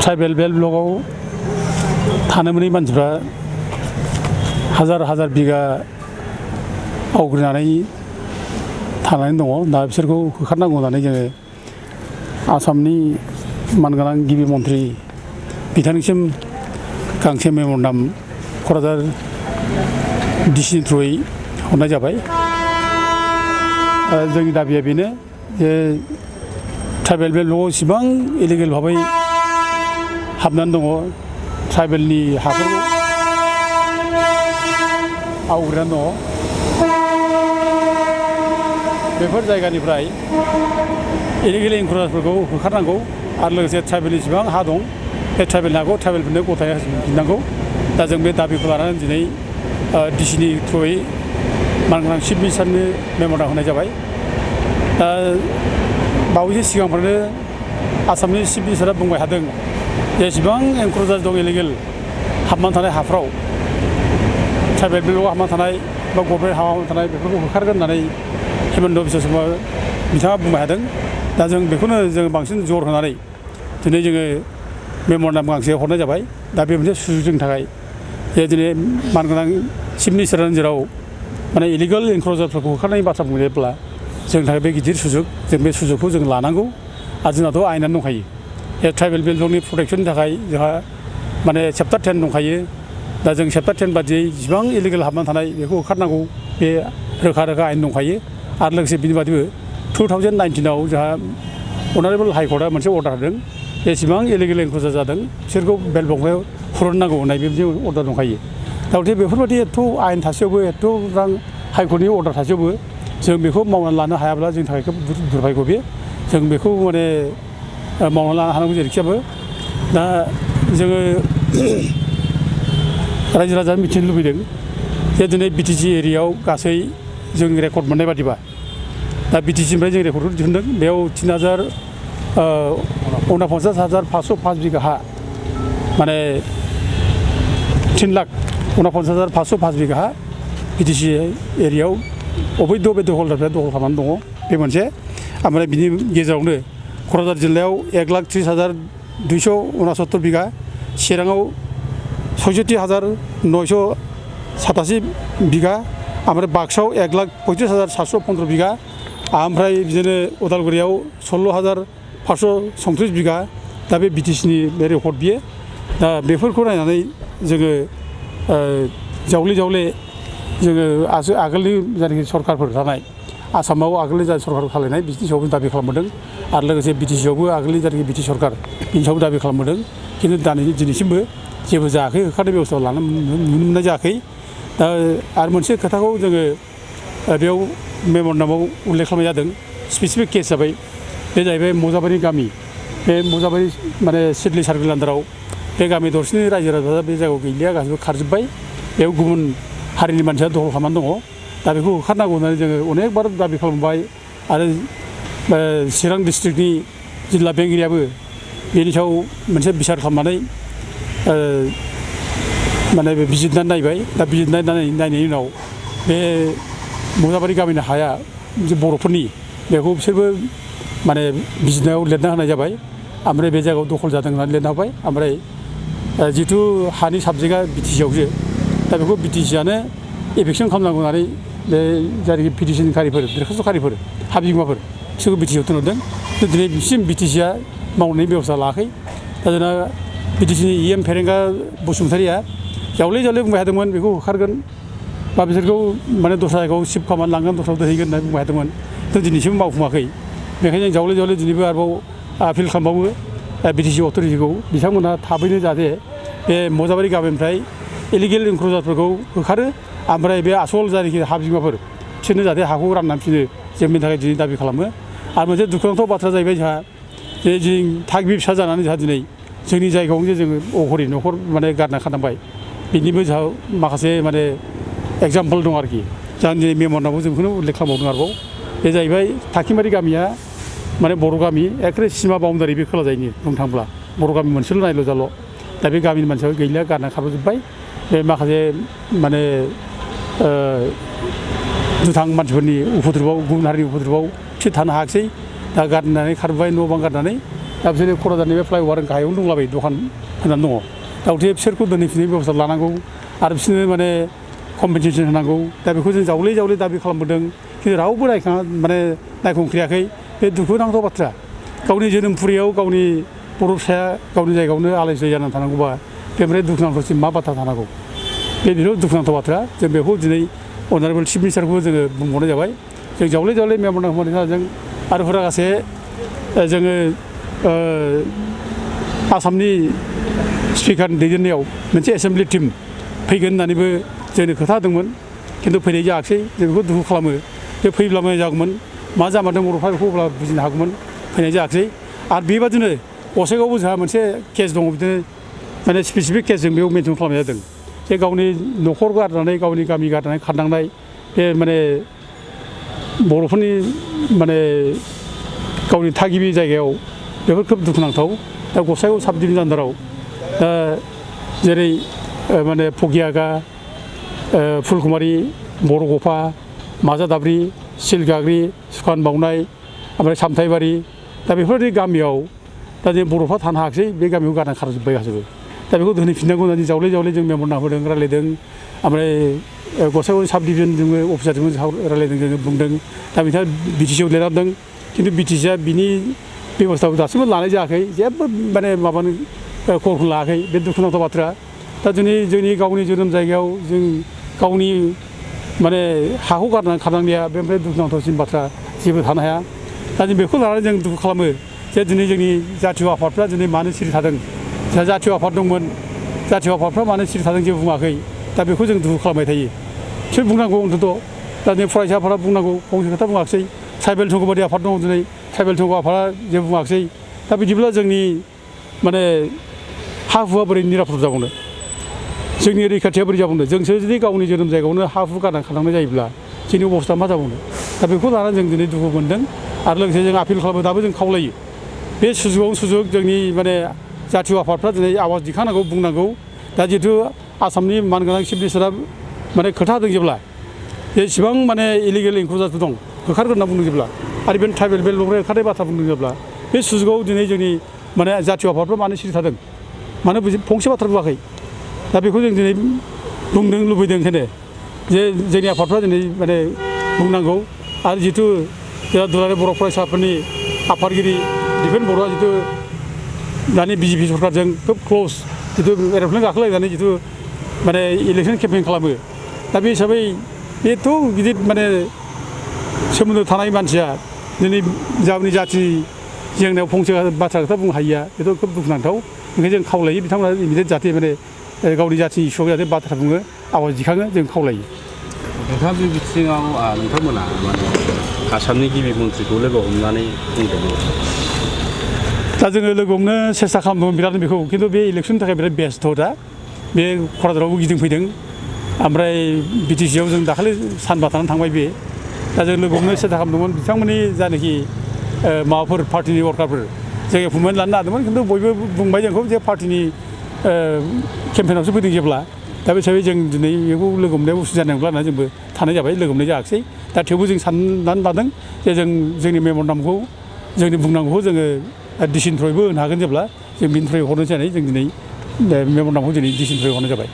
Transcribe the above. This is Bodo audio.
ट्राइबेल बेल्ट ब्लकआव थानो मोनै मानसिफ्रा हाजार बिगा आवग्रिनानै थानानै दङ। दा बिसोरखौ होखारनांगौ होननानै जोङो आसामनि मानगोनां गिबि मन्थ्रि बिथांनिसिम गांसे मेम'रेन्डाम क'क्राझार डिसिनि थ्रुयै हरनाय जाबाय। जोंनि दाबिया बेनो जे ट्राइबेल बेल्ट ब्लकआव इसिबां इलिगेल भाबै हाबनानै दङ, ट्राइबेलनि हाफोरखौ आवग्रिनानै दङ। बेफोर जायगानिफ्राय इलिगेल एनक्रोचारफोरखौ होखारनांगौ आरो लोगोसे ट्राइबेलनि जेसेबां हा दं बे ट्राइबेलनि हाखौ ट्राइबेलफोरनो गथायै होफिननांगौ। दा जों बे दाबिखौ लानानै दिनै डिसिनि थ्रुयै मानगोनां चिफ मिनिस्टारनो मेम'रेन्डाम होनाय जाबाय। दा बावैसो सिगांफ्रावनो आसामनि चिफ मिनिस्टारा बुंबाय थादों जेसेबां एनक्रोचार दं इलिगेल हाबनानै थानाय हाफ्राव ट्राइबेल बेल्टआव हाबनानै थानाय बा गभर्नमेन्ट हाबनानै थानाय बेफोरखौ होखारगोन होननानै हिमन्त बिश्व शर्मा बिथाङा बुंबाय थादों। दा जों बेखौनो जों बांसिन जर होनानै दिनै जोङो मेम'रेन्डाम गांसे हरनाय जाबाय। दा बे मोनसे सुजुग जोंनि थाखाय जे दिनै मानगोनां चिफ मिनिस्टारनि जेराव माने इलिगेल एनक्रोचारफोरखौ होखारनायनि बाथ्रा बुंयोब्ला जोंनि थाखाय बे गिदिर सुजुग, जों बे सुजुगखौ जों लानांगौ। आरो जोंनाथ' आयेनानो दंखायो जे ट्राइबेल बेल्ट ब्लकनि प्रटेक्सननि थाखाय जोंहा माने चेप्टार 10 दंखायो। दा जों चेप्टार 10 बादियै जेसेबां इलिगेल हाबनानै थानाय बेखौ होखारनांगौ बे रोखा आयेन दंखायो। आरो लोगोसे बिनि बादैबो 2019आव जोंहा अनारेबल हाइकर्टआ मोनसे अर्डार होदों जेसेबां इलिगेल एनक्रोचार जादों बिसोरखौ बेल्ट ब्लकआव हुरनांगौ होननाय बेबायदि अर्डार दंखायो। दा गथिखे बेफोरबायदि एथ' आयेन थासेयावबो एथ'बां हाइकर्टनि अर्डार थासेयावबो जों बेखौ मावनानै लानो हायाब्ला जोंनि थाखाय खोब दुर्भाग्य बे। जों बेखौ माने मावनानै लानो हानांगौ जेरैखिजाबो। दा जोङो रायजो राजानो मिथिनो लुबैदों जे दिनै बिटिसि एरियायाव गासै जों रेकर्ड मोननाय बादिबा दा बिटिसिनिफ्राय जों रेकर्डखौ दिहुनदों। बेयाव 3,49,505 बिगा हा माने 3,49,505 बिगा हा बिटिसि एरियायाव अबैध बे दखलदारफ्रा दखल खालामनानै दङ, बे मोनसे। ओमफ्राय बिनि गेजेरावनो क'क्राझार जिल्लायाव 1,30,269 बिगा, चिराङाव 66,987 बिगा, ओमफ्राय बाक्सायाव 1,35,715 बिगा, ओमफ्राय बिदिनो उदालगुरियाव 16,537 बिगा। दा बे बिटिसिनि बे रेकर्ड बियो। दा बेफोरखौ नायनानै जोङो जावले जोङो आगोलनि जायनाखि सरकारफोर थानाय आसामाव आगोलनि जा सरकार खालायनाय बिनि सायावबो दाबि खालामबोदों आरो लोगोसे बिटिसियावबो आगोलनि जायनाखि बिटि सरकार बिनि सायावबो दाबि खालामबोदों। खिन्थु दिनैसिमबो जेबो जायाखै, होखारनाय बेबस्था नुनो मोननाय जायाखै। दा आरो मोनसे खोथाखौ जोङो बेयाव मेम'रेन्डामाव उल्लेख खालामनाय जादों, स्पेसिफिक केस जाबाय बे जाहैबाय मजाबारि गामि। बे मजाबारि माने सिडली सार्केल आन्दाराव बे गामि दरसेनि रायजो राजाफ्रा बे जायगायाव गैलिया, गासिबो खारजोब्बाय। बेयाव गुबुन हारिनि मानसिया दखल खालामनानै दङ। दा बेखौ होखारनांगौ होननानै जोङो अनेकबार दाबि खालामबाय आरो चिरां डिस्ट्रिक्टनि जिल्ला बेंगिरियाबो बेनि सायाव मोनसे बिसार खालामनानै माने बिजिरनानै नायबाय। दा नायनायनि उनाव बे मजाबारि गामिनि हाया जे बर'फोरनि बेखौ बिसोरबो माने बिजिरनायाव लिरना होनाय जाबाय। ओमफ्राय बे जायगायाव दखल जादों होननानै लिरना होबाय। ओमफ्राय जिथु हानि साबजेक्टआ बिटिसियावसो, दा बेखौ बिटिसियानो एफेक्सन खालामनांगौ होननानै बे जायनाखि पिटिसनखारिफोर दरखास्त'खारिफोर हा बिगोमाफोर बिसोरखौ बिटिसियाव थिनहरदों। दिनै बिसिम बिटिसिया मावनायनि बेबस्था लायाखै। दा जोंना बिटिसिनि EM फेरेंगा बसुमतारिया जावले बुंबाय थादोंमोन बेखौ होखारगोन बा बिसोरखौ माने दस्रा जायगायाव शिफ्ट खालामनानै लांगोन, दस्रायाव दोनहैगोन होननानै बुंबाय थादोंमोन। दा दिनैसिमबो मावफुङाखै। बेखायनो जों जावले दिनैबो आरोबाव आपिल खालामबावो बिटिसि अथ'रिटिखौ बिथांमोनहा थाबैनो जाहाथे बे मजाबारि गामिनिफ्राय इलिगेल एनक्रोचारफोरखौ होखारो। ओमफ्राय बे आसल जायनाखि हा बिगोमाफोर बिसोरनो जाहाथे हाखौ राननानै होफिनो, जों बेनि थाखाय दिनै दाबि खालामो। आरो मोनसे दुखुनांथाव बाथ्रा जाहैबाय जोंहा जे जों थागिबि फिसा जानानै जोंहा दिनै जोंनि जायगायावनो जोङो अघरि न'खर माने गारना खानांबाय। बिनिबो जोंहा माखासे माने एगजामपोल दं आरोखि। जों दिनै मेम'रेन्डामाव जों बेखौनो उल्लेख खालामबावदों आरोबाव। बे जाहैबाय थाखिमारि गामिया माने बर' गामि एखेबारे सिमा बाउण्डारि बे खोला जायनि बुंनो थाङोब्ला बर' गामि मोनसेल' नायल' जाल'। दा बे गामिनि मानसिया गैलिया, गारना खारबोजोब्बाय। बे माखासे माने दुथां मानसिफोरनि उपद्रबआव, गुबुन हारिनि उपद्रबआव बिसोर थानो हायाखिसै। दा गारनानै खारबोबाय, न' बां गारनानै। दा बिसोरो क'क्राझारनि बे फ्लाइअभार गाहायावनो दंलाबायो दखान होनानै दङ दा गथिखे बिसोरखौ दोनहैफिननायनि बेब'स्था लानांगौ आरो बिसोरनो माने कम्पेनसेसन होनांगौ दा बेखौ जों जावले जावले दाबि खालामबोदों खिन्थु रावबो नायखंख्रियाखै बे दुखुनांथाव बाथ्रा गावनि जोनोमपुरियाव गावनि बर' फिसाया गावनि जायगायावनो आलाय सिलाय जानानै थानांगौबा बेनिफ्राय दुखुनांथावसिम मा बाथ्रा थानांगौ बे बेल' दुखुनांथाव बाथ्रा जों बेखौ दिनै अनारेबोल चिफ मिनिस्टारखौबो जोङो बुंबावनाय जाबाय जों जावले जावले मेम'रेन्डाम होनाय जादों आरो हुरागासे जोङो आसामनि स्पिकारनि दैदेननायाव मोनसे एसेम्बलि टिम फैगोन होननानैबो जोंनो खोथा होदोंमोन खिन्थु फैनाय जायाखिसै जों बेखौ दुखु खालामो बे फैब्ला मोजां जागौमोन मा जामारदों बर'फ्रा बेखौ अब्ला बुजिनो हागौमोन फैनाय जायाखिसै आरो बेबादिनो गसाइगावआवबो जोंहा मोनसे केस दङ बिदिनो माने स्पेसिफिक केस जों बेयाव मेनसन खालामनाय जादों जे गावनि न'खर गारनानै गावनि गामि गारनानै खारनांनाय बे माने बर'फोरनि माने गावनि थागिबि जायगायाव बेफोर खोब दुखुनांथाव दा गसाइगाव साब डिभिजन आन्दाराव जेरै माने फगियागा फुलकुमारि बरगफा माजादाब्रि सिलगाग्रि सुखान बावनाय ओमफ्राय सामथाइबारि दा बेफोरबायदि गामियाव दा जों बर'फ्रा थानो हायाखिसै बे गामियाव गारना खारजोब्बाय गासैबो दा बेखौ दोनहैफिननांगौ होननानै जावले जावले जों मेम'रेन्डाम होदों रायलायदों ओमफ्राय गसाइगाव साब डिभिजन जोङो अफिसारजों रायलायदों जोङो बुंदों दा बिथाङा बिटिसिआव लिरनांदों खिन्थु बिटिसिआ बिनि बेब'स्थाखौ दासिमबो लानाय जायाखै जेबो माने माबानो खबरखौ लायाखै बे दुखुनांथाव बाथ्रा दा दिनै जोंनि गावनि जोनोम जायगायाव जों गावनि माने हाखौ गारनानै खारनांनाया बेनिफ्राय दुखुनांथावसिन बाथ्रा जेबो थानो हाया दा जों बेखौ लानानै जों दुखु खालामो जे दिनै जोंनि जातीय आफादफ्रा दिनै मानो सिरि थादों जोंहा जातीय आफाद दंमोन जातीय आफादफ्रा मानो सिरि थादों जेबो बुङाखै दा बेखौ जों दुखु खालामबाय थायो बिसोर बुंनांगौ अन्तत' दा दिनै फरायसा आफादा बुंनांगौ फंसे खोथा बुङाखिसै ट्राइबेल संघबादि आफाद दङ दिनै ट्राइबेल संघ आफादा जेबो बुङाखिसै दा बिदिब्ला जोंनि माने हा हुआ बोरै निरापद जाबावनो जोंनि रैखाथिया बोरै जाबावनो जोंसो जुदि गावनि जोनोम जायगायावनो हा हु गारनानै खालामनाय जायोब्ला जोंनि अबस्था मा जाबावनो दा बेखौ लानानै जों दिनै दुखु मोनदों आरो लोगोसे जों आपिल खालामो दाबो जों खावलायो बे सुजुगाव सुजुग जोंनि माने जातीय आफादफ्रा दिनै आवाज दिखांनांगौ बुंनांगौ दा जिहेतु आसामनि मानगोनां चिफ मिनिस्टारा माने खोथा होदों जेब्ला जेसेबां माने इलिगेल इनक्लुजारफोर दं होखारगोन होनना बुंदों जेब्ला आरो बे ट्राइबेल बेल्टनिफ्राय होखारनाय बाथ्रा बुंदों जेब्ला बे सुजुगाव दिनै जोंनि माने जातीय आफादफ्रा मानो सिरि थादों मानो फंसे बाथ्रा बुङाखै दा बेखौ जों दिनै बुंदों लुबैदों ओंखायनो जे जोंनि आफादफ्रा दिनै माने बुंनांगौ आरो जिथु जोंहा दुलाराय बर' फरायसाफोरनि आफादगिरि दिपेन बर'आ जिथु दानि बिजेपि सरकारजों खोब क्ल'ज जिथु एर'प्लेन गाखोलायनानै जिथु माने इलेक्सन केम्पेइन खालामो दा बे हिसाबै बेथ' गिदिर माने सोमोन्दो थानाय मानसिया दिनै गावनि जाथिनि जेंनायाव फंसे बाथ्रा खोथा बुंनो हायिया बेथ' खोब दुखुनांथाव ओंखायनो जों खावलायो बिथांमोना इमिडियेट जाहाथे माने गावनि जाथिनि इस्युआव जाहाथे बाथ्रा बुङो आवाज दिखाङो जों खावलायो नोंथाङा बे बिथिङाव नोंथांमोना माने आसामनि गिबि मन्थ्रिखौ लोगो हमनानै बुंदोंमोन दा जोङो लोगो हमनो सेस्था खालामदोंमोन बिराद बेखौ खिन्थु बे इलेक्सननि थाखाय बिराद बेस्थ' दा बे क'क्राझारावबो गिदिंफैदों ओमफ्राय बिटिसिआव जों दाखालि सानबा थानानै थांबाय बे दा जों लोगो हमनो सेस्था खालामदोंमोन बिथांमोननि जानाखि माबाफोर पार्टिनि वार्कारफोर जों एपइन्टमेन्ट लानो नागिरदोंमोन खिन्थु बयबो बुंबाय जोंखौ जे पार्टिनि केम्पेइनावसो फैदों जेब्ला दा बे हिसाबै जों दिनै बेखौ लोगो हमनायाव उसुबिदा जानाय नंला होननानै जोंबो थानाय जाबाय लोगो हमनाय जायाखिसै दा थेवबो जों साननानै लादों जे जों जोंनि मेम'रेन्डामखौ जोंनि बुंनांगौखौ जोङो डिसिनि थ्रुयैबो होनो हागोन जेब्ला जों बिनि थ्रुयै हरनोसै होननानै जों दिनै मेम'रेन्डामखौ दिनै डिसिनि थ्रुयै हरनाय जाबाय